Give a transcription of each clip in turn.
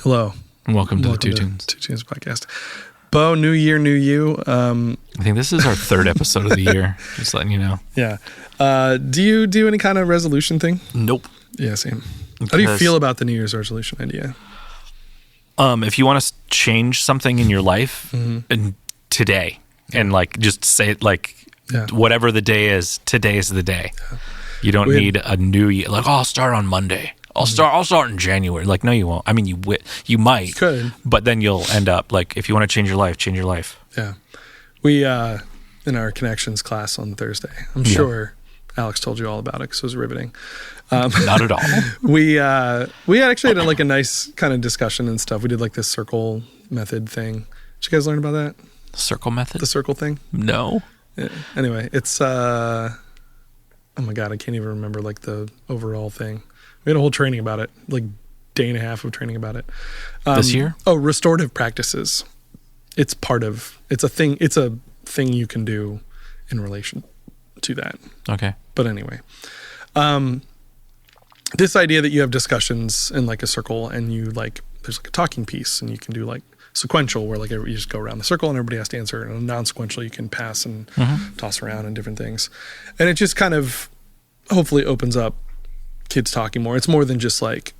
Hello. Welcome to the Two Tunes. Two Tunes podcast. Bo, new year, new you. I think this is our third episode of the year. Just letting you know. Yeah. Do you do any kind of resolution thing? Nope. Yeah, same. How do you feel about the New Year's resolution idea? If you want to change something in your life and today, and like just say it like whatever the day is, today is the day. Yeah. You don't need a new year. Like, I'll start on Monday. I'll start in January. Like, no, you won't. I mean, you might. You could. But then you'll end up, like, if you want to change your life, change your life. Yeah. We, in our connections class on Thursday, I'm sure Alex told you all about it because it was riveting. Not at all. We had actually had like a nice kind of discussion and stuff. We did like this circle method thing. Did you guys learn about that? Circle method? The circle thing? No. Yeah. Anyway, it's, oh my God, I can't even remember like the overall thing. We had a whole training about it, like day and a half of training about it. This year? Oh, restorative practices. It's a thing you can do in relation to that. Okay. But anyway, this idea that you have discussions in like a circle and you like, there's like a talking piece and you can do like sequential where like you just go around the circle and everybody has to answer, and non-sequential you can pass and toss around and different things. And it just kind of hopefully opens up kids talking more. It's more than just like,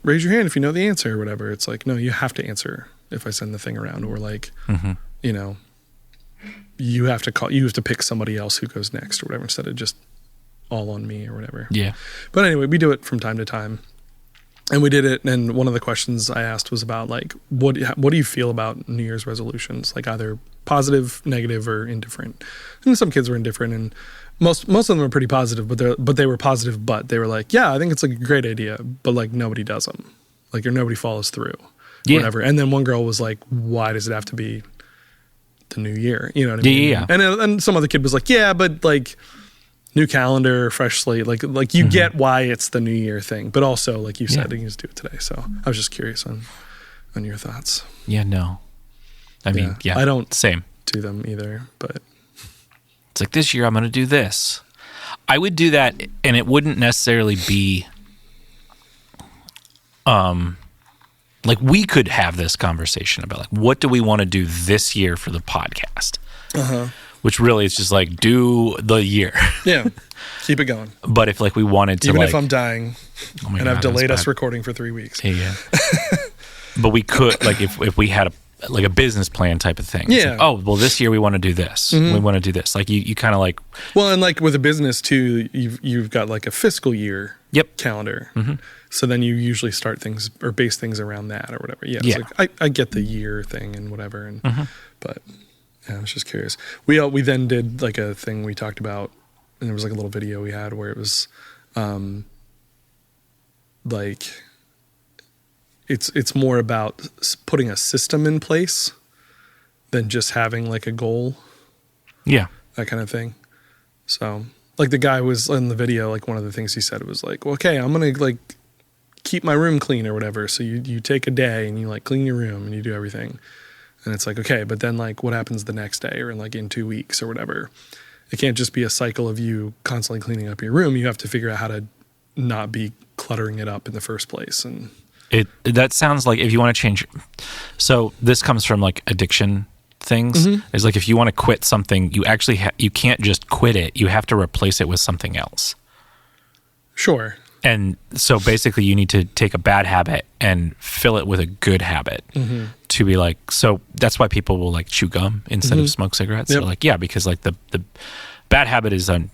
raise your hand if you know the answer or whatever. It's like, no, you have to answer if I send the thing around, or like, you know, you have to pick somebody else who goes next or whatever, instead of just all on me or whatever. Yeah. But anyway, we do it from time to time. And we did it, and one of the questions I asked was about like, what do you feel about New Year's resolutions? Like either positive, negative, or indifferent. And some kids were indifferent, and most of them were pretty positive, but they were positive, but they were like, yeah, I think it's like a great idea, but like nobody does them. Like, or nobody follows through. Yeah. Whatever. And then one girl was like, why does it have to be the new year? You know what I mean? Yeah. And some other kid was like, yeah, but like new calendar, fresh slate, like you get why it's the new year thing, but also like you said, you can just do it today. So I was just curious on your thoughts. Yeah, no. I mean, I don't same. do them either, but it's like, this year I'm going to do this. I would do that, and it wouldn't necessarily be like, we could have this conversation about like, what do we want to do this year for the podcast? Which really is just like, do the year. Yeah. Keep it going. But if like we wanted to, even like, if I'm dying and I've delayed us recording for 3 weeks. Yeah. But we could, like, if we had a business plan type of thing. Yeah. Like, oh, well, this year we want to do this. We want to do this. Like you kind of like. Well, and like with a business too, you've got like a fiscal year calendar. So then you usually start things or base things around that or whatever. Yeah. It's like, I get the year thing and whatever. And, but yeah, I was just curious. We then did like a thing we talked about, and there was like a little video we had where it was, like, it's more about putting a system in place than just having like a goal. Yeah. That kind of thing. So like the guy was in the video, like one of the things he said was like, well, okay, I'm going to like keep my room clean or whatever. So you take a day and you like clean your room and you do everything. And it's like, okay, but then like what happens the next day or like in 2 weeks or whatever? It can't just be a cycle of you constantly cleaning up your room. You have to figure out how to not be cluttering it up in the first place. And that sounds like, if you want to change, so this comes from like addiction things. It's like, if you want to quit something, you actually you can't just quit it. You have to replace it with something else. Sure. And so basically you need to take a bad habit and fill it with a good habit to be like, so that's why people will like chew gum instead of smoke cigarettes. Yep. So like, yeah, because like the bad habit is on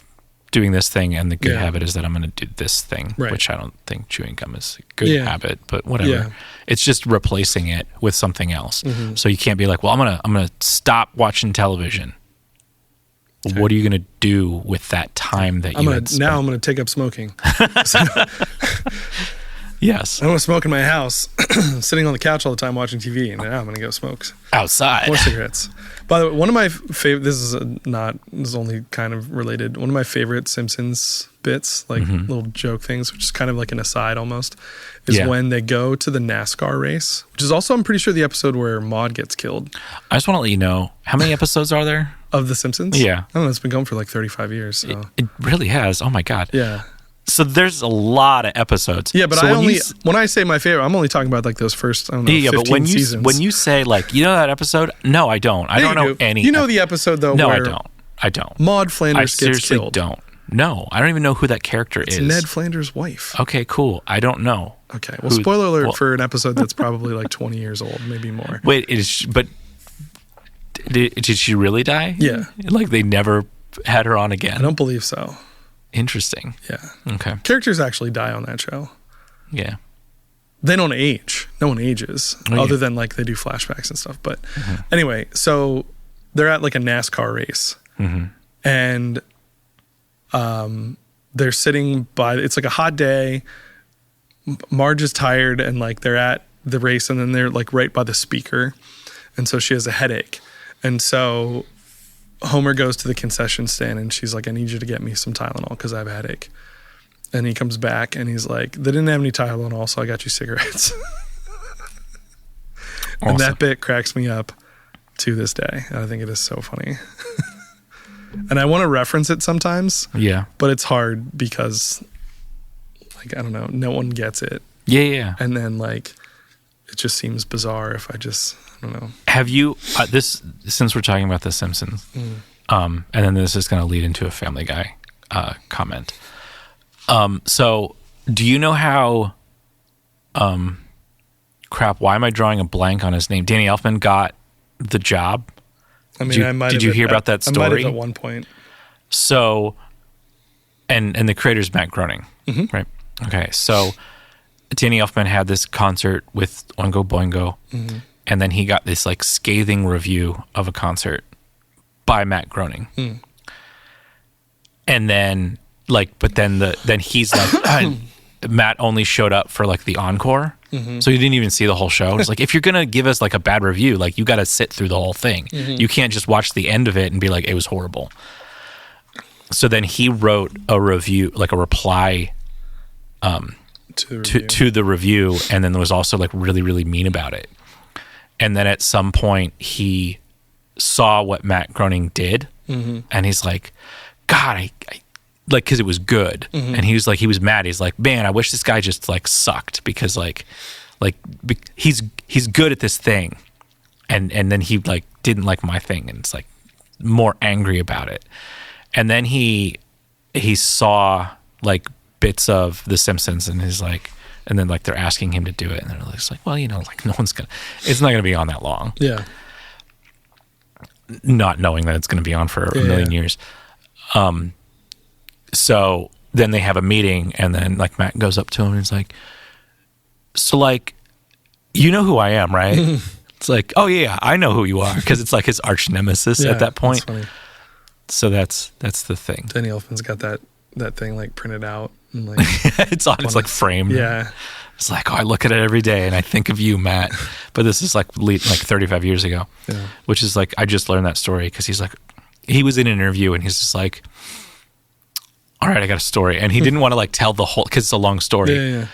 doing this thing, and the good habit is that I'm going to do this thing, which I don't think chewing gum is a good habit, but whatever. Yeah. It's just replacing it with something else. So you can't be like, well, I'm going to stop watching television. Okay. What are you going to do with that time that I'm going to take up smoking. Yes. I don't want to smoke in my house, sitting on the couch all the time watching TV, and now I'm going to go smoke outside. More cigarettes. By the way, one of my favorite, this is only kind of related, one of my favorite Simpsons bits, like little joke things, which is kind of like an aside almost, is when they go to the NASCAR race, which is also, I'm pretty sure, the episode where Maude gets killed. I just want to let you know, how many episodes are there? Of The Simpsons? Yeah. I don't know, it's been going for like 35 years. So. It really has. Oh my God. Yeah. So there's a lot of episodes. Yeah, but so when I say my favorite, I'm only talking about like those first, I don't know, 15 seasons. When you say like, you know that episode? No, I don't. I don't know any. You know the episode though? No, where I don't. Maude Flanders gets killed. I seriously don't. No, I don't even know who that character is. Ned Flanders' wife. Okay, cool. I don't know. Okay, well, spoiler alert for an episode that's probably like 20 years old, maybe more. Wait, did she really die? Yeah. Like they never had her on again? I don't believe so. Interesting. Yeah. Okay. Characters actually die on that show. Yeah. They don't age. No one ages, other than like they do flashbacks and stuff. But anyway, so they're at like a NASCAR race, and they're sitting by. It's like a hot day. Marge is tired, and like they're at the race, and then they're like right by the speaker, and so she has a headache, and so Homer goes to the concession stand, and she's like, "I need you to get me some Tylenol because I have a headache." And he comes back and he's like, "They didn't have any Tylenol, so I got you cigarettes." Awesome. And that bit cracks me up to this day. I think it is so funny. And I want to reference it sometimes. Yeah. But it's hard because, like, I don't know, no one gets it. Yeah. And then, like, it just seems bizarre if I don't know. Have you, since we're talking about The Simpsons, and then this is going to lead into a Family Guy comment. So do you know how, why am I drawing a blank on his name? Danny Elfman got the job. I mean, did you hear about that story? I might have at one point. So, and the creator's Matt Groening, right? Okay. So Danny Elfman had this concert with Oingo Boingo, and then he got this like scathing review of a concert by Matt Groening. And then then he's like, Matt only showed up for like the encore. So he didn't even see the whole show. It's like, if you're going to give us like a bad review, like you got to sit through the whole thing. You can't just watch the end of it and be like, it was horrible. So then he wrote a review, like a reply to the review. And then there was also like really, really mean about it. And then at some point he saw what Matt Groening did. And he's like, God, I like, cause it was good. And he was mad. He's like, man, I wish this guy just like sucked because like he's good at this thing. And then he like didn't like my thing. And it's like more angry about it. And then he saw like bits of The Simpsons and he's like, and then like they're asking him to do it. And they're like, well, you know, like it's not going to be on that long. Yeah. Not knowing that it's going to be on for a million years. So then they have a meeting and then like Matt goes up to him and he's like, so like, you know who I am, right? It's like, oh yeah, I know who you are. Cause it's like his arch nemesis at that point. That's funny. So that's the thing. Danny Elfman's got that thing like printed out. And, like, it's like framed. Yeah. It's like, oh, I look at it every day and I think of you, Matt. But this is like 35 years ago, which is like, I just learned that story because he's like, he was in an interview and he's just like, all right, I got a story. And he didn't want to like tell the whole, because it's a long story. Yeah.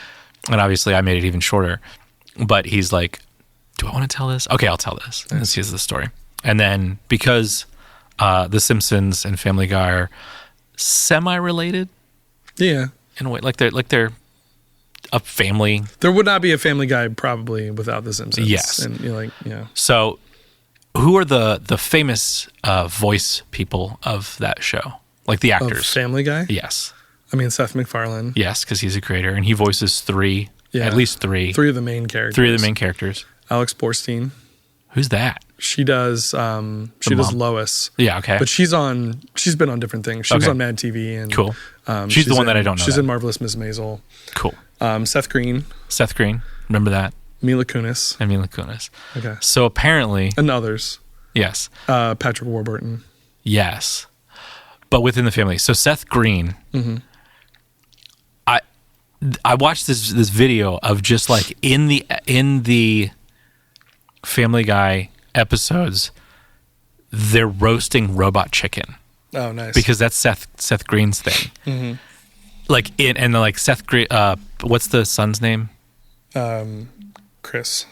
And obviously I made it even shorter. But he's like, do I want to tell this? Okay, I'll tell this. And this is the story. And then because The Simpsons and Family Guy are semi-related. Yeah. In a way, like they're a family. There would not be a Family Guy probably without The Simpsons. Yes. And you're like, yeah. So who are the famous voice people of that show? Like the actors. Of Family Guy? Yes. I mean, Seth MacFarlane. Yes, because he's a creator and he voices at least three. Three of the main characters. Alex Borstein. Who's that? She does does Lois. Yeah, okay. But she's been on different things. She was on Mad TV and cool. She's the one that I don't know. She's in Marvelous Miss Maisel. Cool. Seth Green. Remember that? Mila Kunis. Okay. So apparently, and others. Yes. Patrick Warburton. Yes. But within the family. So Seth Green, I watched this video of just like in the Family Guy episodes, they're roasting robot chicken. Oh, nice. Because that's Seth Green's thing. Like Seth Green. What's the son's name? Chris.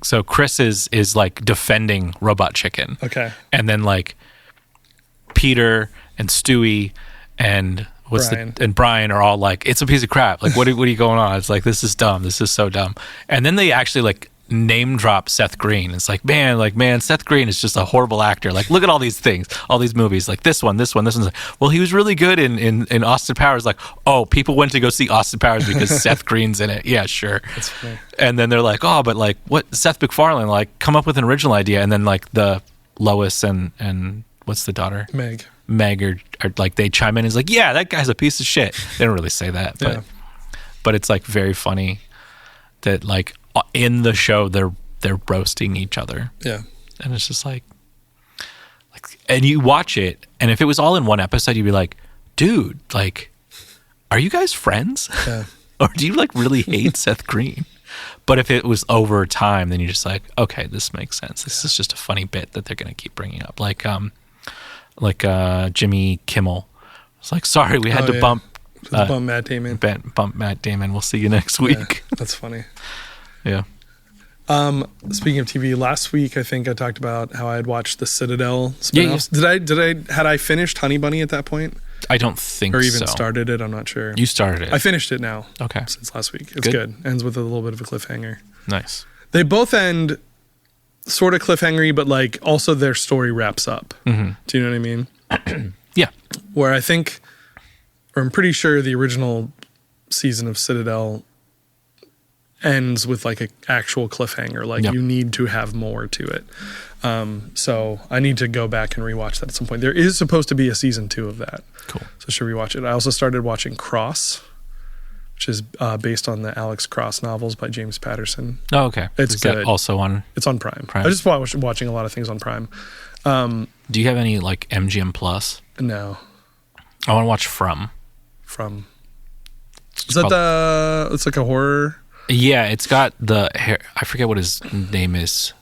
So Chris is like defending robot chicken. Okay. And then like Peter and Stewie and and Brian are all like, it's a piece of crap. Like, what are you going on? It's like, this is dumb. This is so dumb. And then they actually like name drop Seth Green. It's like, man, Seth Green is just a horrible actor. Like, look at all these things, all these movies, like this one. Like, well, he was really good in Austin Powers. Like, oh, people went to go see Austin Powers because Seth Green's in it. Yeah, sure. That's funny. And then they're like, oh, but like, what, Seth MacFarlane, like, come up with an original idea. And then like the Lois and what's the daughter? Meg are like, they chime in and is like, yeah, that guy's a piece of shit. They don't really say that, but it's like very funny that like in the show they're roasting each other. Yeah. And it's just like, and you watch it, and if it was all in one episode, you'd be like, dude, like, are you guys friends? Yeah. Or do you like really hate Seth Green? But if it was over time, then you're just like, okay, this makes sense. This is just a funny bit that they're going to keep bringing up. Like Jimmy Kimmel. It's like, sorry, we had to bump Matt Damon. Bump Matt Damon. We'll see you next week. Yeah, that's funny. Yeah. Speaking of TV, last week I think I talked about how I had watched the Citadel spinoffs. Yeah. Had I finished Honey Bunny at that point? I don't think so. Or even started it, I'm not sure. You started it. I finished it now. Okay. Since last week. It's good. Ends with a little bit of a cliffhanger. Nice. They both end sort of cliffhangery, but like also their story wraps up. Mm-hmm. Do you know what I mean? Yeah. Where I think, or I'm pretty sure the original season of Citadel ends with like an actual cliffhanger. Like you need to have more to it. So I need to go back and rewatch that at some point. There is supposed to be a season 2 of that. Cool. So should rewatch it. I also started watching Cross, which is based on the Alex Cross novels by James Patterson. Oh, okay. It's good. Also on? It's on Prime. I just watching a lot of things on Prime. Do you have any like MGM Plus? No. I want to watch From. Is that it's like a horror? Yeah, it's got I forget what his name is,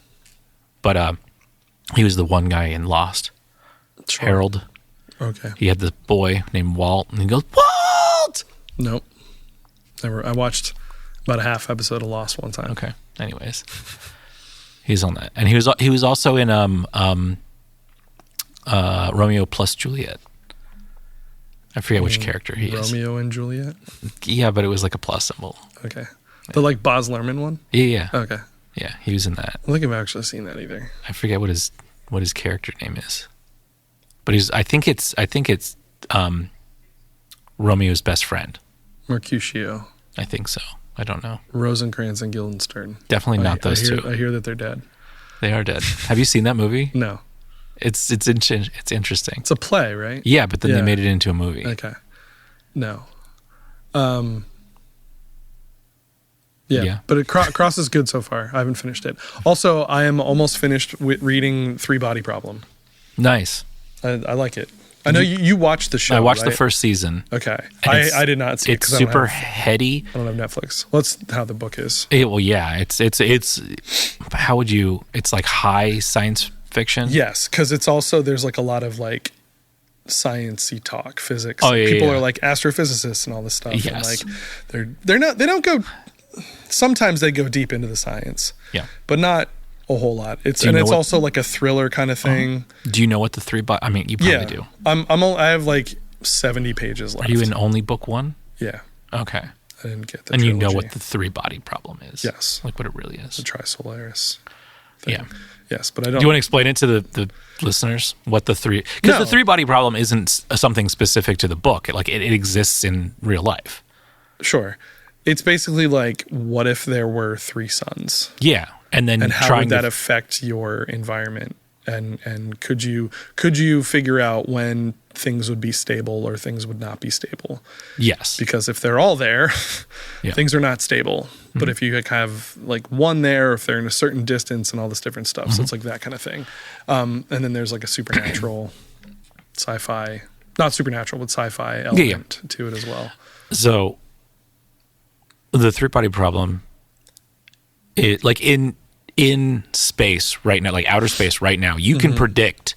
but he was the one guy in Lost. Sure. Harold. Okay. He had the boy named Walt, and he goes, Walt! Nope. Never. I watched about a half episode of Lost one time. Okay. Anyways, he's on that, and he was also in Romeo plus Juliet. I forget which character he is. Romeo and Juliet? Yeah, but it was like a plus symbol. Okay. The like Baz Luhrmann one? Yeah. Okay. Yeah, he was in that. I don't think I've actually seen that either. I forget what his character name is. But I think it's Romeo's best friend. Mercutio. I think so. I don't know. Rosencrantz and Guildenstern. Definitely not those two. I hear that they're dead. They are dead. Have you seen that movie? No. It's interesting. It's a play, right? Yeah, but then they made it into a movie. Okay. No. Yeah. But Cross is good so far. I haven't finished it. Also, I am almost finished with reading Three Body Problem. Nice. I like it. I know you watched the show. I watched the first season. Okay. I did not see it. It's super heady. I don't have Netflix. Well, that's how the book is. Well, yeah. It's how would you, it's like high science fiction? Yes, because it's also, there's like a lot of like science-y talk, physics. Oh, yeah, People are like astrophysicists and all this stuff. Yes. And like they don't go, sometimes they go deep into the science. Yeah. But not a whole lot. It's also like a thriller kind of thing. Do you know what the three I mean, you probably do. I have like 70 pages left. Are you in only book 1? Yeah. Okay. I didn't get the And trilogy. you know what the three body problem is. Yes. Like what it really is. The Trisolaris thing. Yeah. Yes, but I don't. Do you want to explain it to the listeners what the three? Because the three body problem isn't something specific to the book. It exists in real life. Sure. It's basically like, what if there were 3 suns? Yeah, and how would that affect your environment? And could you figure out when things would be stable or things would not be stable? Yes, because if they're all there, things are not stable. Mm-hmm. But if you have like one there, if they're in a certain distance and all this different stuff, so it's like that kind of thing. And then there's like a supernatural, sci-fi, not supernatural, but sci-fi element to it as well. So the three body problem, like in space right now, like outer space right now, you can predict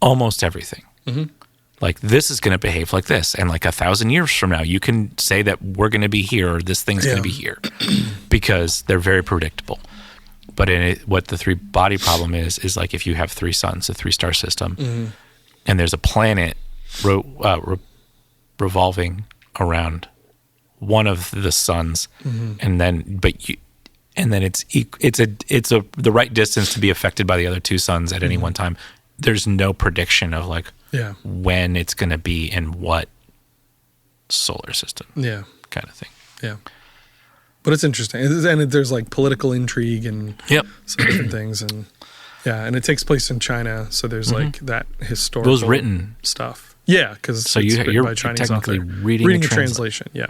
almost everything. Mm-hmm. Like this is going to behave like this, and like 1,000 years from now, you can say that we're going to be here or this thing's going to be here, because they're very predictable. But what the three body problem is like if you have 3 suns, a 3-star system, and there's a planet revolving around one of the suns, and then it's the right distance to be affected by the other two suns at any one time. There's no prediction of like when it's going to be in what solar system, kind of thing. Yeah, but it's interesting, and there's like political intrigue and some different things, and and it takes place in China, so there's like that historical those written stuff. Yeah, because so you're by Chinese technically author. reading a translation. Yeah.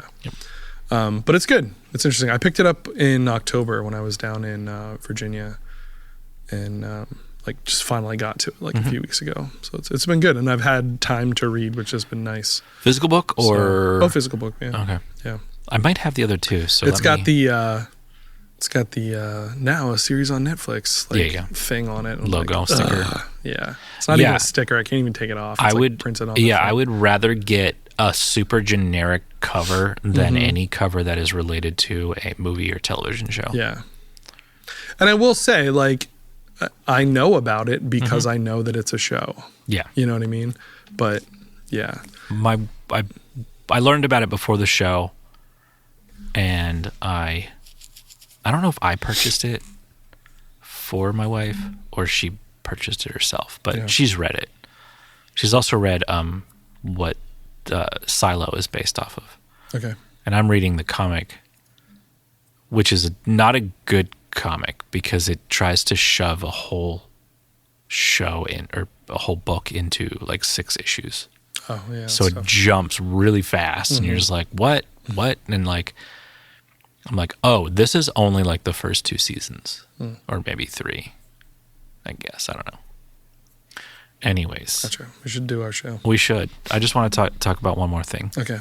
But it's good. It's interesting. I picked it up in October when I was down in Virginia, and like just finally got to it like a few weeks ago. So it's been good, and I've had time to read, which has been nice. Physical book or physical book? Yeah. Okay. Yeah. I might have the other two. So it's got the now a series on Netflix thing on it, logo sticker. It's not even a sticker. I can't even take it off. It's like printed on. I would rather get a super generic cover than any cover that is related to a movie or television show. Yeah. And I will say, like, I know about it because I know that it's a show. Yeah. You know what I mean? But yeah. I learned about it before the show, and I don't know if I purchased it for my wife or she purchased it herself, but she's read it. She's also read what Silo is based off of. Okay. And I'm reading the comic, which is not a good comic because it tries to shove a whole show in or a whole book into like 6 issues. Oh yeah. So it jumps really fast, and you're just like, what? And like, I'm like, oh, this is only like the first 2 seasons, or maybe 3. I guess I don't know. Anyways, gotcha. We should do our show. We should. I just want to talk about one more thing. Okay.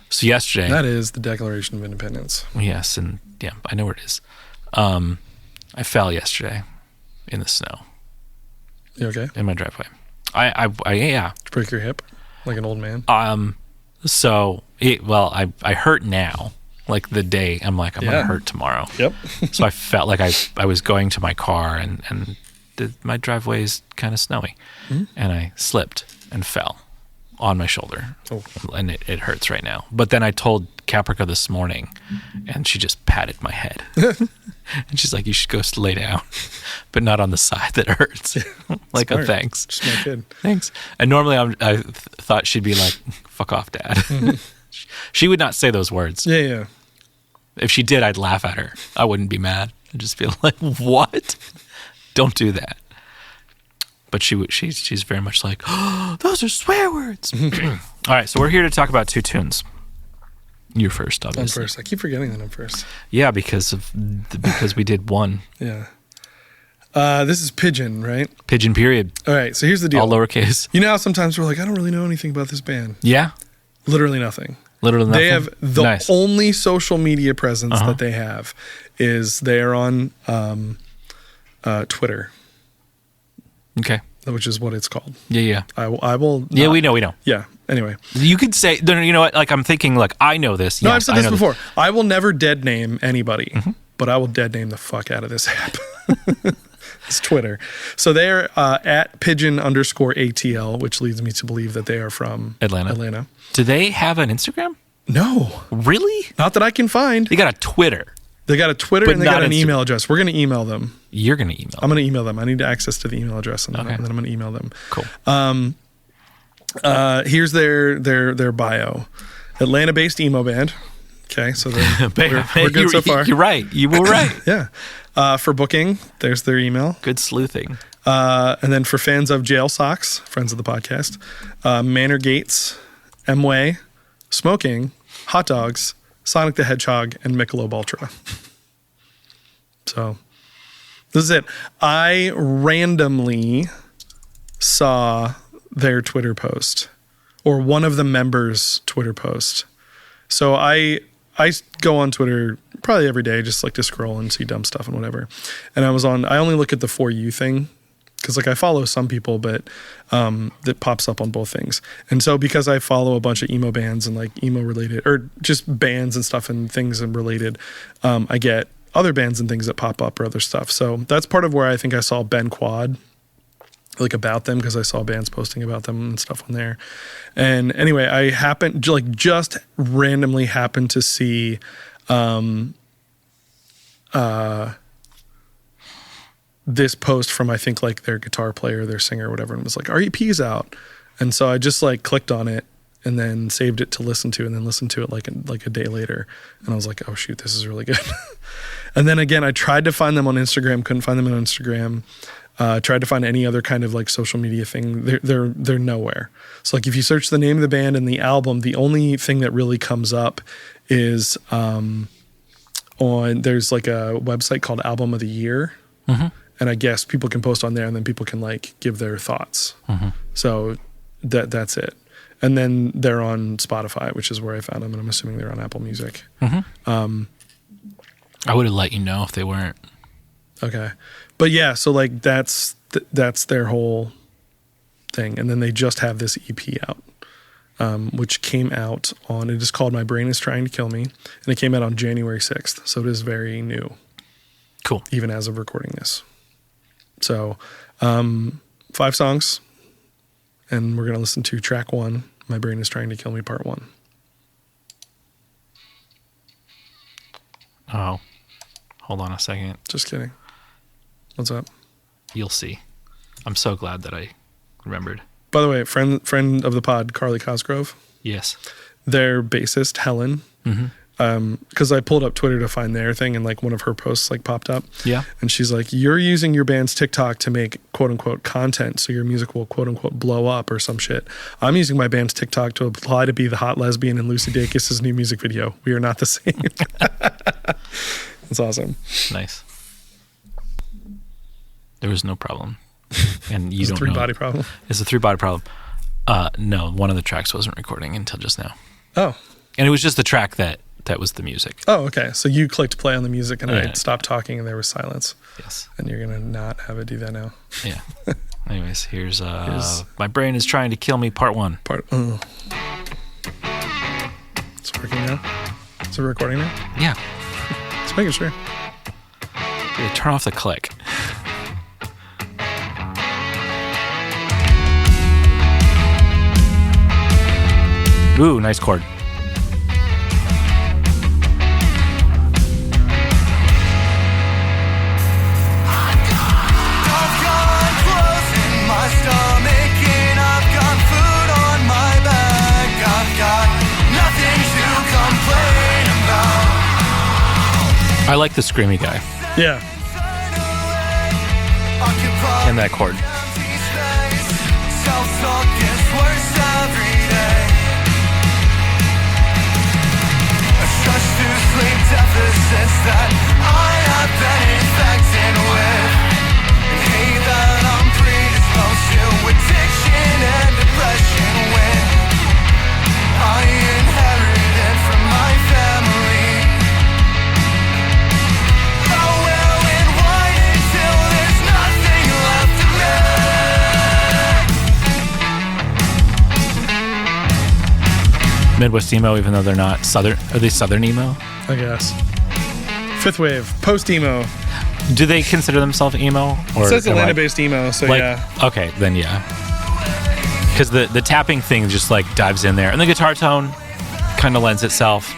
So yesterday, that is the Declaration of Independence. Yes, and I know where it is. I fell yesterday in the snow. You okay? In my driveway. I Did you break your hip like an old man? So I hurt now. Like the day, I'm like, I'm gonna hurt tomorrow. Yep. So I felt like I was going to my car, and my driveway is kind of snowy, and I slipped and fell on my shoulder, and it hurts right now. But then I told Caprica this morning, and she just patted my head, and she's like, "You should go lay down, but not on the side that hurts." Like, oh, thanks. Just my kid. Thanks. And normally I thought she'd be like, "Fuck off, Dad." She would not say those words. Yeah. If she did, I'd laugh at her. I wouldn't be mad. I'd just feel like, what? Don't do that. But she's very much like, oh, those are swear words. All right, so we're here to talk about 2 tunes. You're first, obviously. I'm first. I keep forgetting that I'm first. Yeah, because we did one. Yeah. This is Pigeon, right? Pigeon, period. All right, so here's the deal. All lowercase. You know how sometimes we're like, I don't really know anything about this band. Yeah. Literally nothing. They have the only social media presence that they have is they're on Twitter. Okay. Which is what it's called. Yeah. I will. Yeah, we know. Yeah. Anyway, you could say, you know what? Like, I'm thinking, like, I know this. No, I've said this before. I will never dead name anybody, but I will dead name the fuck out of this app. It's Twitter. So they're at pigeon_ATL, which leads me to believe that they are from Atlanta. Do they have an Instagram? No. Really? Not that I can find. They got a Twitter. They got a Twitter, and they got an email address. We're going to email them. You're going to email them? I'm going to email them. I need access to the email address, and then I'm going to email them. Cool. Here's their bio. Atlanta-based emo band. Okay, so we're good so far. You're right. You were right. Yeah. For booking, there's their email. Good sleuthing. And then for fans of Jail Socks, friends of the podcast, Manor Gates, M-Way, Smoking, Hot Dogs, Sonic the Hedgehog, and Michelob Ultra. So this is it. I randomly saw their Twitter post, or one of the members' Twitter post. So I go on Twitter probably every day, just like to scroll and see dumb stuff and whatever. And I only look at the For You thing, because like I follow some people, but that pops up on both things. And so because I follow a bunch of emo bands and like emo related, or just bands and stuff and things and related, I get other bands and things that pop up or other stuff. So that's part of where I think I saw Ben Quad like about them because I saw bands posting about them and stuff on there. And anyway, I happened like just randomly happened to see this post from I think like their guitar player, their singer, or whatever, and was like, "Our EP's out." And so I just like clicked on it and then saved it to listen to, and then listened to it like a day later. And I was like, "Oh shoot, this is really good." And then again, I tried to find them on Instagram, couldn't find them on Instagram. Tried to find any other kind of like social media thing. They're nowhere. So like if you search the name of the band and the album, the only thing that really comes up is there's like a website called Album of the Year. Mm-hmm. And I guess people can post on there and then people can like give their thoughts. Mm-hmm. So that's it. And then they're on Spotify, which is where I found them. And I'm assuming they're on Apple Music. Mm-hmm. I would have let you know if they weren't. Okay. But yeah, so like that's their whole thing. And then they just have this EP out, which came out on, it is called My Brain is Trying to Kill Me. And it came out on January 6th. So it is very new. Cool. Even as of recording this. So 5 songs. And we're going to listen to track 1, My Brain is Trying to Kill Me, part 1. Oh, hold on a second. Just kidding. What's up? You'll see. I'm so glad that I remembered. By the way, friend of the pod, Carly Cosgrove. Yes. Their bassist, Helen. Because I pulled up Twitter to find their thing, and like one of her posts like popped up. Yeah. And she's like, "You're using your band's TikTok to make quote unquote content, so your music will quote unquote blow up or some shit. I'm using my band's TikTok to apply to be the hot lesbian in Lucy Dacus's new music video. We are not the same." That's awesome. Nice. There was no problem. And you don't know. It's a 3-body problem. It's a 3-body problem. No, one of the tracks wasn't recording until just now. Oh. And it was just the track that was the music. Oh, okay. So you clicked play on the music and I stopped talking and there was silence. Yes. And you're going to not have it do that now. Yeah. Anyways, here's My Brain is Trying to Kill Me, part 1. It's working now? Is it recording now? Yeah. Just making sure. Yeah, turn off the click. Ooh, nice chord. I like the screamy guy. Yeah. And that chord. That I have been infected with, and hate that I'm predisposed to addiction and depression when I inherited from my family. How well and wide until there's nothing left of me. Midwest emo, even though they're not Southern. Are they Southern emo? I guess. Fifth wave, post emo. Do they consider themselves emo? Or it says Atlanta-based emo, so like, yeah. Okay, then yeah. Because the tapping thing just like dives in there, and the guitar tone kind of lends itself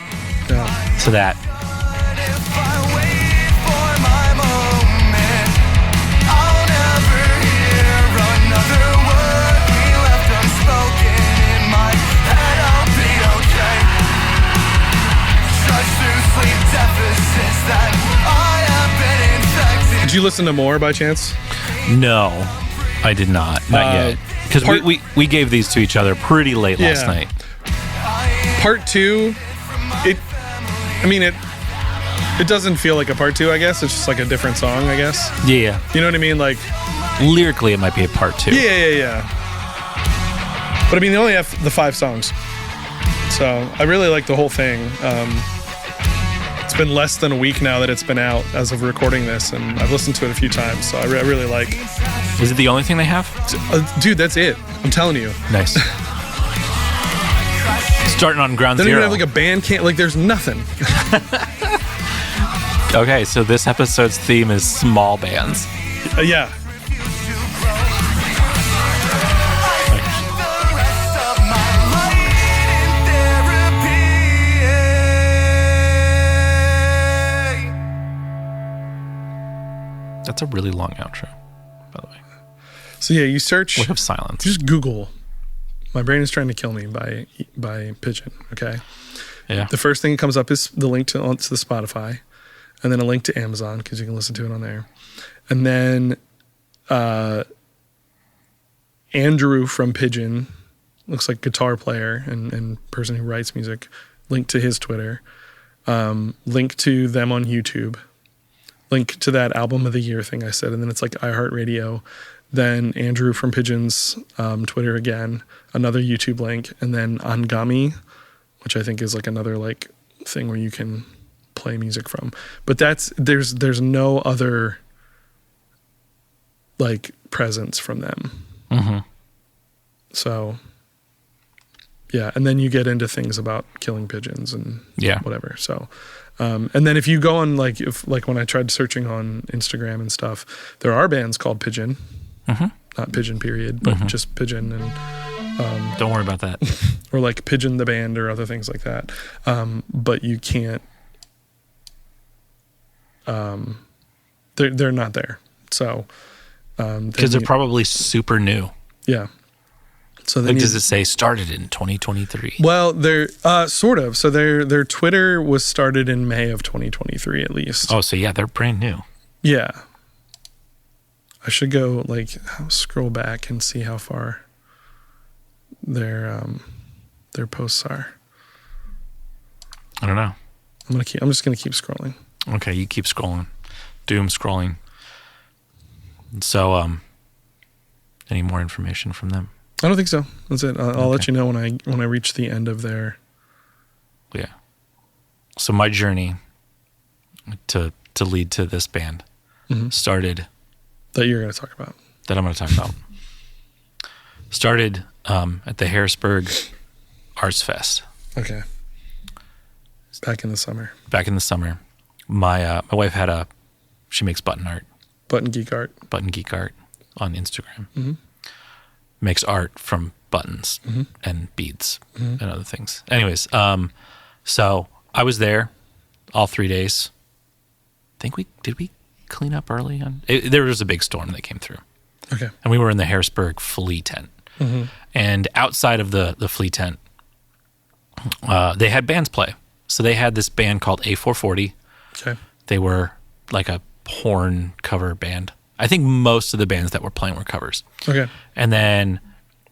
to that. Did you listen to more by chance? No, I did not. Not yet. Because we gave these to each other pretty late last night. Part 2, it doesn't feel like a part 2, I guess. It's just like a different song, I guess. Yeah. You know what I mean? Like lyrically, it might be a part 2. Yeah. But I mean, they only have the 5 songs. So I really like the whole thing. It's been less than a week now that it's been out as of recording this, and I've listened to it a few times, so I really like. Is it the only thing they have? Dude, that's it. I'm telling you. Nice. Starting on ground zero. They don't even have like a band camp. Like, there's nothing. Okay, so this episode's theme is small bands. Yeah. That's a really long outro, by the way. So yeah, you search. We have silence. Just Google. My brain is trying to kill me by Pigeon. Okay. Yeah. The first thing that comes up is the link to the Spotify, and then a link to Amazon because you can listen to it on there, and then Andrew from Pigeon, looks like guitar player and person who writes music. Link to his Twitter. Link to them on YouTube. Link to that album of the year thing I said, and then it's like iHeartRadio. Then Andrew from Pigeon's Twitter again, another YouTube link, and then Angami, which I think is like another like thing where you can play music from. But there's no other like presence from them. Mm-hmm. So yeah, and then you get into things about killing pigeons and whatever. So and then if you go on like when I tried searching on Instagram and stuff, there are bands called Pigeon. Mm-hmm. Not Pigeon period, but just Pigeon, and don't worry about that. Or like Pigeon the band or other things like that. But you can't. They're not there. So because they're probably super new. Yeah. So then does it say started in 2023? Well, they're sort of. So their Twitter was started in May of 2023 at least. Oh, so yeah, they're brand new. Yeah. I should go scroll back and see how far their posts are. I don't know. I'm just gonna keep scrolling. Okay, you keep scrolling. Doom scrolling. So, any more information from them? I don't think so. That's it. I'll let you know when I reach the end of their. Yeah. So my journey to lead to this band started. That you're going to talk about. That I'm going to talk about. Started at the Harrisburg Arts Fest. Okay. Back in the summer. My wife she makes button art. Button Geek Art on Instagram. Mm-hmm. Makes art from buttons and beads and other things. Anyways, so I was there all 3 days. I think did we clean up early on? There was a big storm that came through. Okay. And we were in the Harrisburg flea tent. Mm-hmm. And outside of the flea tent, they had bands play. So they had this band called A440. Okay. They were like a horn cover band. I think most of the bands that were playing were covers. Okay. And then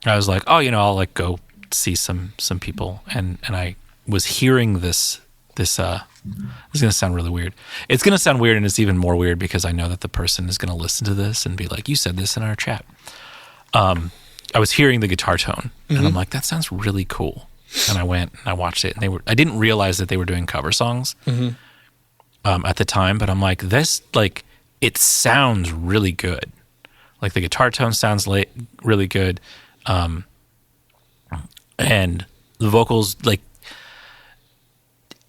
I was like, oh, I'll like go see some people. And I was hearing this is going to sound really weird. It's going to sound weird, and it's even more weird because I know that the person is going to listen to this and be like, you said this in our chat. I was hearing the guitar tone, and I'm like, that sounds really cool. And I went and I watched it, and I didn't realize that they were doing cover songs at the time, but I'm like, this, like, it sounds really good. Like the guitar tone sounds really good. And the vocals, like,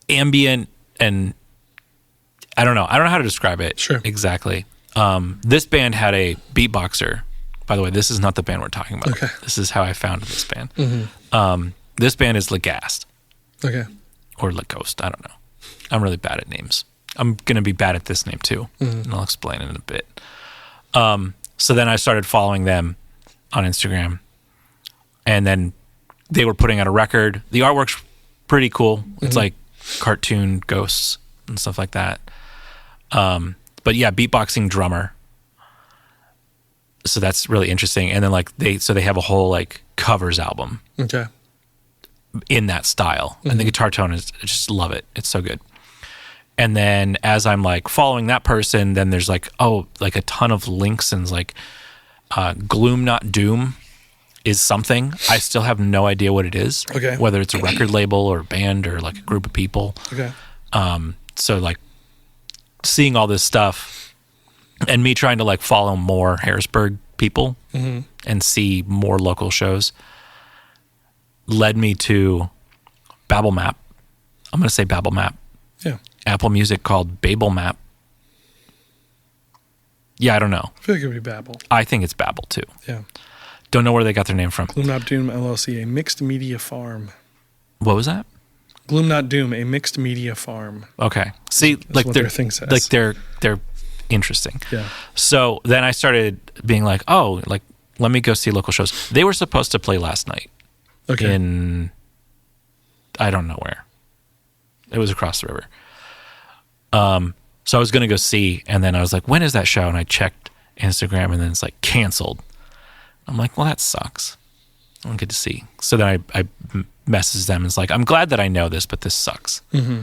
ambient, and I don't know how to describe it exactly. This band had a beatboxer. By the way, this is not the band we're talking about. Okay. This is how I found this band. This band is Legast. Okay. Or Lacoste. I don't know. I'm really bad at names. I'm going to be bad at this name too, and I'll explain it in a bit. So then I started following them on Instagram, and then they were putting out a record. The artwork's pretty cool. It's like cartoon ghosts and stuff like that. But yeah, beatboxing drummer. So that's really interesting. And then they have a whole like covers album. Okay. In that style. And the guitar tone I just love it. It's so good. And then as I'm like following that person, then there's like a ton of links, and like Gloom Not Doom is something. I still have no idea what it is. Okay. Whether it's a record label or a band or like a group of people. Okay. So like seeing all this stuff and me trying to like follow more Harrisburg people and see more local shows led me to Babel Map. I'm going to say Babel Map. Yeah. Apple Music called Babel Map. Yeah, I don't know. I feel like it would be Babel. I think it's Babel too. Yeah. Don't know where they got their name from. Gloom Not Doom LLC, a mixed media farm. What was that? Gloom Not Doom, a mixed media farm. Okay. See, that's like their thing says. Like their interesting. Yeah. So then I started being like, oh, like, let me go see local shows. They were supposed to play last night in, I don't know where. It was across the river. So I was going to go see, and then I was like, when is that show? And I checked Instagram, and then it's like canceled. I'm like, well, that sucks. I don't get to see. So then I messaged them, and it's like, I'm glad that I know this, but this sucks. Mm-hmm.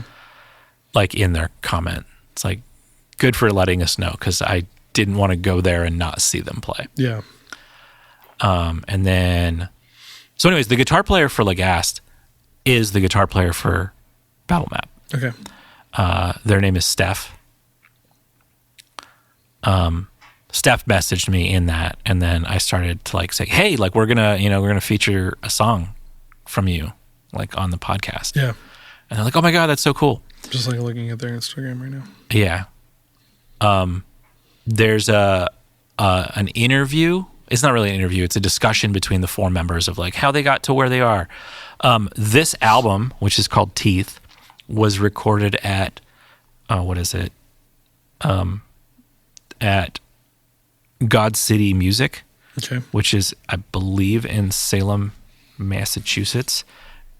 Like in their comment. It's like, good for letting us know, because I didn't want to go there and not see them play. Yeah. And then, so anyways, the guitar player for Lagast is the guitar player for Babel Map. Okay. Their name is Steph. Steph messaged me in that, and then I started to like say, hey, like we're gonna feature a song from you, like on the podcast. Yeah. And they're like, oh my God, that's so cool. Just like looking at their Instagram right now. Yeah. There's an interview. It's not really an interview. It's a discussion between the 4 members of like how they got to where they are. This album, which is called Teeth, was recorded at, at God City Music, which is, I believe, in Salem, Massachusetts,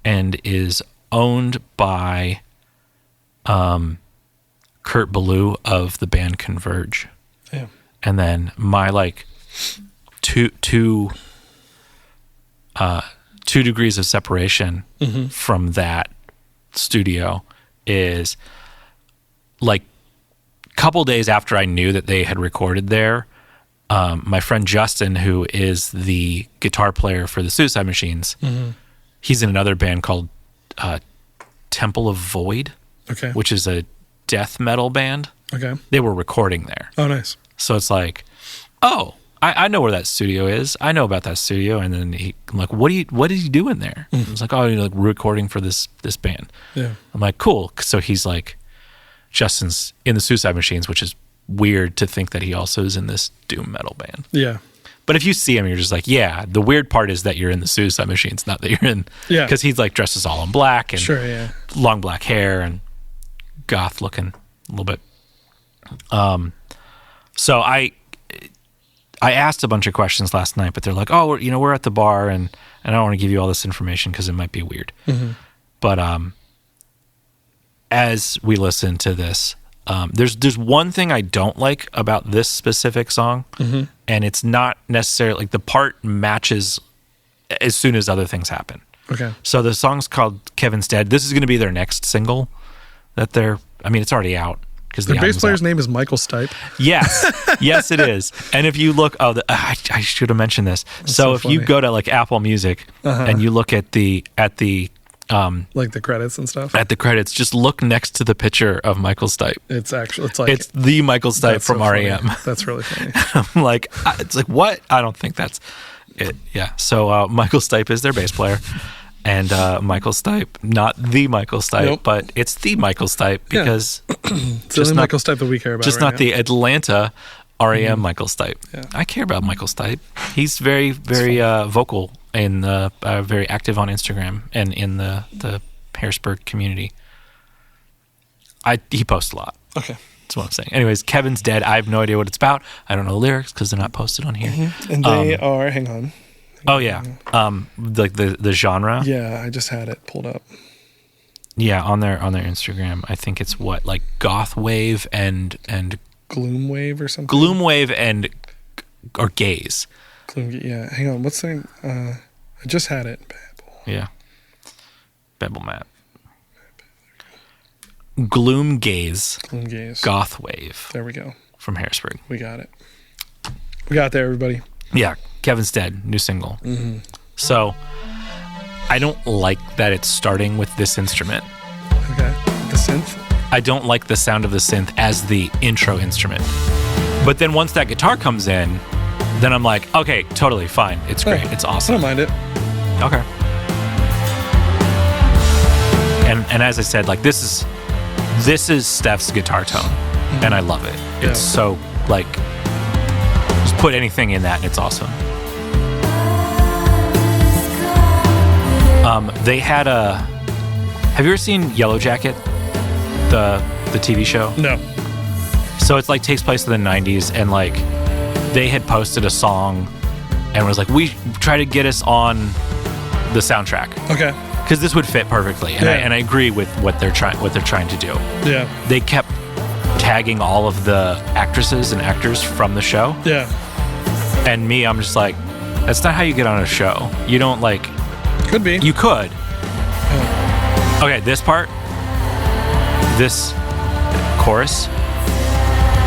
and is owned by Kurt Ballou of the band Converge. Yeah. And then my like two degrees of separation from that studio is like a couple days after I knew that they had recorded there, my friend Justin, who is the guitar player for the Suicide Machines, he's in another band called Temple of Void, which is a death metal band. Okay. They were recording there. Oh, nice. So it's like, oh, I know where that studio is. I know about that studio. And then I'm like, what is he doing there? I was like, oh, you're like recording for this band. Yeah. I'm like, cool. So he's like, Justin's in the Suicide Machines, which is weird to think that he also is in this doom metal band. Yeah. But if you see him, you're just like, yeah, the weird part is that you're in the Suicide Machines, not that you're in. Yeah. Because he's like dresses all in black and long black hair and goth looking a little bit. So I asked a bunch of questions last night, but they're like, oh, we're at the bar and I don't want to give you all this information because it might be weird. But as we listen to this, there's one thing I don't like about this specific song, and it's not necessarily like the part matches as soon as other things happen. Okay. So the song's called Kevin's Dead. This is going to be their next single it's already out. The bass player's name is Michael Stipe. Yes, it is. And if you look, I should have mentioned this. So if you go to like Apple Music and you look at the like the credits and stuff. At the credits, just look next to the picture of Michael Stipe. It's the Michael Stipe from REM. That's really funny. I'm like, it's like what? I don't think that's it. Yeah. So Michael Stipe is their bass player. And Michael Stipe, not the Michael Stipe, but it's the Michael Stipe because it's the Michael Stipe that we care about. Just not the Atlanta REM Michael Stipe. Yeah. I care about Michael Stipe. He's very, very vocal and very active on Instagram and in the Harrisburg community. He posts a lot. Okay. That's what I'm saying. Anyways, Kevin's Dead. I have no idea what it's about. I don't know the lyrics because they're not posted on here. And they are, hang on. Oh yeah, like the genre. Yeah, I just had it pulled up. Yeah, on their Instagram, I think it's like goth wave and gloom wave or something. Gloom wave or gaze. Yeah, hang on. What's the name? I just had it. Babel. Yeah, Babel Map. Gloom gaze. Gloom gaze. Goth wave. There we go. From Harrisburg. We got it. We got there, everybody. Yeah, Kevin's Dead, new single. So, I don't like that it's starting with this instrument. Okay, the synth? I don't like the sound of the synth as the intro instrument. But then once that guitar comes in, then I'm like, okay, totally fine. It's great. It's awesome. I don't mind it. Okay. And as I said, like this is Steph's guitar tone, and I love it. It's so like. Put anything in that and it's awesome. They had have you ever seen Yellow Jacket, the TV show? No. So it's like takes place in the 90s, and like they had posted a song and was like, we try to get us on the soundtrack. Okay. Because this would fit perfectly. And I agree with what they're trying to do. Yeah. They kept tagging all of the actresses and actors from the show. Yeah. And me, I'm just like, that's not how you get on a show. You don't like... Could be. You could. Yeah. Okay, this part, this chorus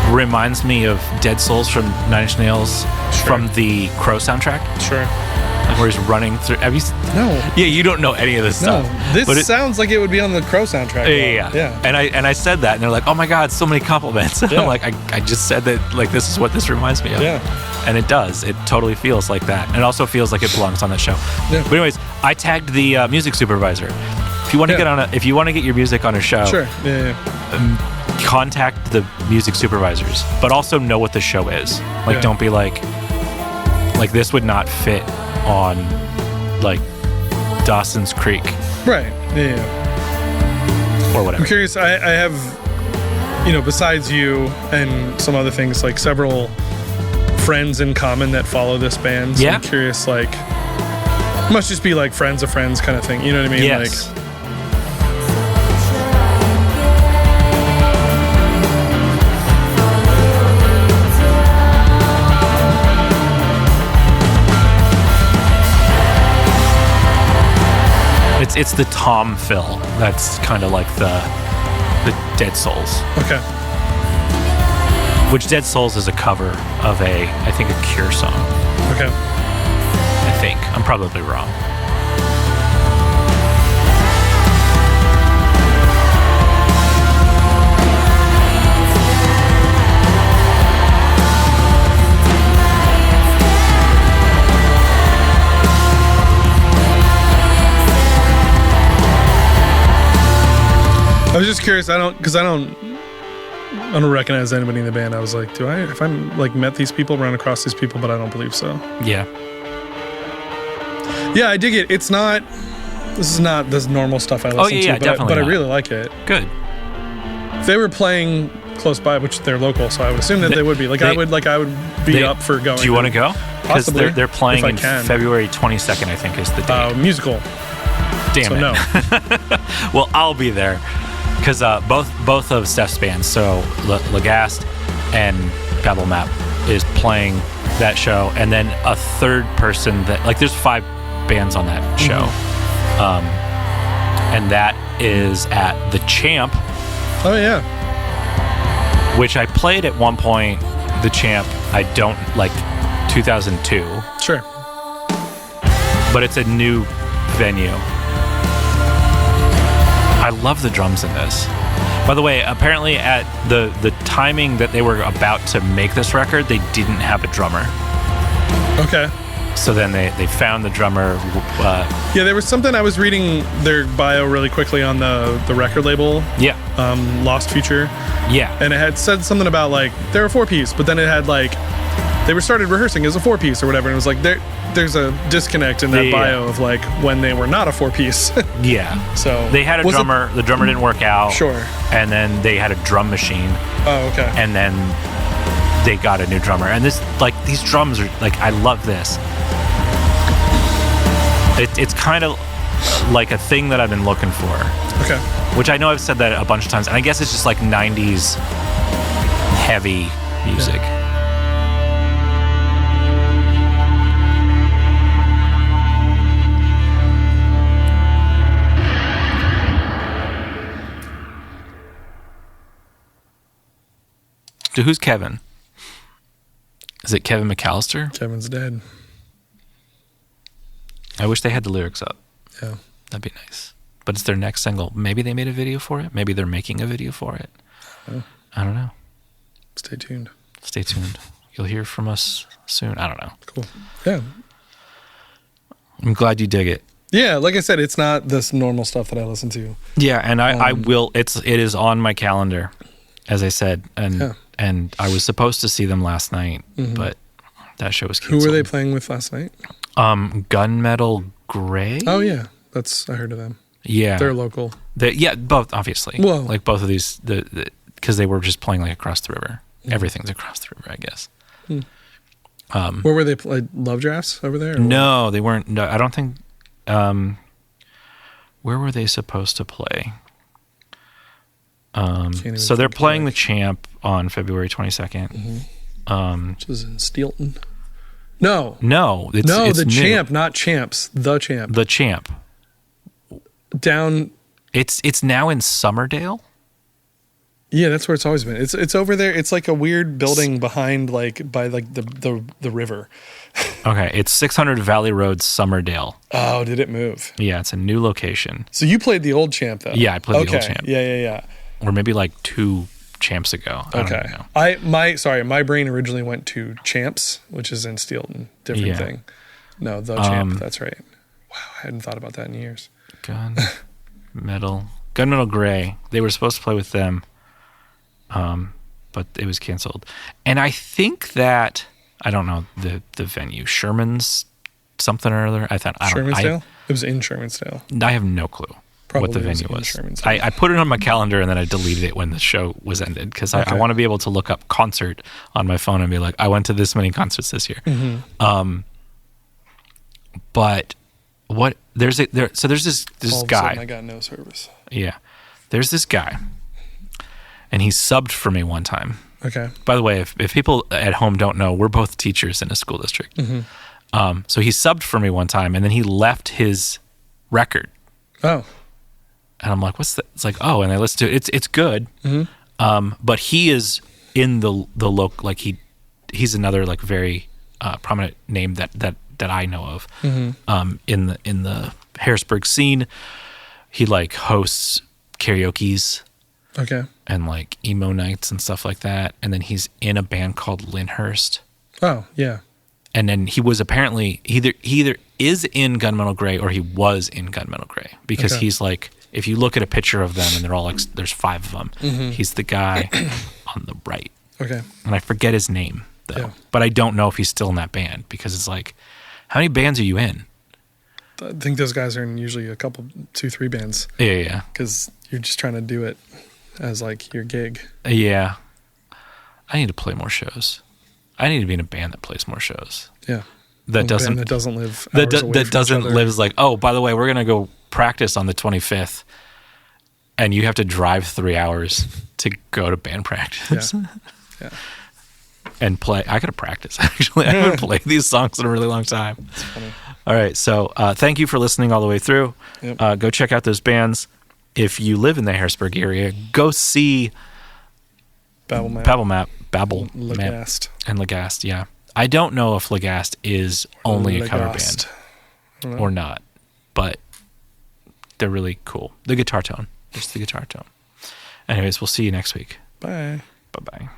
reminds me of Dead Souls from Nine Inch Nails from the Crow soundtrack. Sure. Where he's running through... Have you... No. Yeah, you don't know any of this stuff. No. This sounds like it would be on the Crow soundtrack. Yeah. And I said that, and they're like, oh my God, so many compliments. Yeah. I'm like, I just said that, like, this is what this reminds me of. Yeah. And it does. It totally feels like that. And it also feels like it belongs on that show. Yeah. But anyways, I tagged the music supervisor. If you want to if you want to get your music on a show, sure. Contact the music supervisors, but also know what the show is. Like, don't be like this would not fit on like Dawson's Creek, right? Yeah. Or whatever. I'm curious. I have, besides you and some other things, like several friends in common that follow this band. So yeah. I'm curious, like, it must just be like friends of friends kind of thing. You know what I mean? Yes. Like, It's the Tom fill. That's kind of like the Dead Souls. Okay. Which Dead Souls is a cover of I think a Cure song. Okay. I think. I'm probably wrong. I was just curious. I don't recognize anybody in the band. I was like, have I like met these people, run across these people? But I don't believe so. Yeah. Yeah, I dig it. This is not this normal stuff I listen to, but I really like it. Good. If they were playing close by, which they're local, so I would assume that they would be. I would be up for going. Do you want to go? Because they're playing in can. February 22nd, I think, is the date. Musical. Damn it. No. Well, I'll be there. Because both of Steph's bands, so Lagast and Babel Map, is playing that show, and then a third person there's 5 bands on that show, and that is at the Champ. Oh yeah. Which I played at one point. The Champ, I don't like 2002. Sure. But it's a new venue. I love the drums in this. By the way, apparently at the timing that they were about to make this record, they didn't have a drummer. Okay. So then they found the drummer. Yeah, there was something, I was reading their bio really quickly on the record label. Yeah. Lost Future. Yeah. And it had said something about like, they're a 4-piece, but then it had like, they were started rehearsing as a 4-piece or whatever. And it was like, there's a disconnect in that bio of like when they were not a 4-piece. Yeah. So they had a drummer. The drummer didn't work out. Sure. And then they had a drum machine. Oh, okay. And then they got a new drummer. And these drums are like, I love this. It's kind of like a thing that I've been looking for. Okay. Which I know I've said that a bunch of times, and I guess it's just like 90s heavy music. Yeah. So who's Kevin? Is it Kevin McAllister? Kevin's dead. I wish they had the lyrics up. Yeah. That'd be nice. But it's their next single. Maybe they made a video for it. Maybe they're making a video for it. Oh. I don't know. Stay tuned. Stay tuned. You'll hear from us soon. I don't know. Cool. Yeah. I'm glad you dig it. Yeah, like I said, it's not this normal stuff that I listen to. Yeah, and I will. It is on my calendar, as I said, and I was supposed to see them last night, but that show was canceled. Who were they playing with last night? Gunmetal Grey. Oh yeah, I heard of them. Yeah, they're local. Both obviously. Well, like both of these, because they were just playing like across the river. Everything's across the river, I guess. Where were they played? Love Drafts over there? No, they weren't. No, I don't think. Where were they supposed to play? So they're playing the Champ on February 22nd. Which is in Steelton. No, it's the new. Champ, not Champs. The Champ. The Champ. Down. It's now in Summerdale. Yeah, that's where it's always been. It's over there. It's like a weird building behind, like by like the river. Okay, it's 600 Valley Road, Summerdale. Oh, did it move? Yeah, it's a new location. So you played the old Champ though? Yeah, I played the old Champ. Yeah. Or maybe like 2 Champs ago. I don't know. My brain originally went to Champs, which is in Steelton. Different thing. No, the Champ. That's right. Wow, I hadn't thought about that in years. Gunmetal Gray. They were supposed to play with them, but it was canceled. And I think that I don't know the venue, Sherman's something or other. Shermansdale. It was in Shermansdale. I have no clue. What the venue was. I put it on my calendar and then I deleted it when the show was ended because I want to be able to look up concert on my phone and be like, I went to this many concerts this year. But what there's this guy. I got no service. Yeah, there's this guy, and he subbed for me one time. Okay. By the way, if people at home don't know, we're both teachers in a school district. So he subbed for me one time, and then he left his record. Oh. And I'm like, what's that? It's like, oh, and I listened to it. It's good. But he is in the local, like he's another like very prominent name that I know of in the Harrisburg scene. He like hosts karaoke's, okay, and like emo nights and stuff like that. And then he's in a band called Lyndhurst. Oh yeah. And then he was apparently he either is in Gunmetal Gray or he was in Gunmetal Gray because he's like. If you look at a picture of them and they're all like, there's 5 of them. He's the guy on the right. Okay. And I forget his name though, Yeah. but I don't know if he's still in that band because it's like, how many bands are you in? I think those guys are in usually a couple, 2-3 bands. Yeah. Because you're just trying to do it as like your gig. Yeah. I need to play more shows. I need to be in a band that plays more shows. Yeah. That doesn't live hours away that from doesn't each other. live like, oh, by the way, we're gonna go practice on the 25th, and you have to drive 3 hours to go to band practice. Yeah. And play. I gotta practice. Actually, I haven't played these songs in a really long time. That's funny. All right, so thank you for listening all the way through. Yep. Go check out those bands. If you live in the Harrisburg area, go see Babel Map. Lagast. And Lagast. Yeah. I don't know if Lagast is only a cover band or not, but they're really cool. The guitar tone. Just the guitar tone. Anyways, we'll see you next week. Bye. Bye-bye.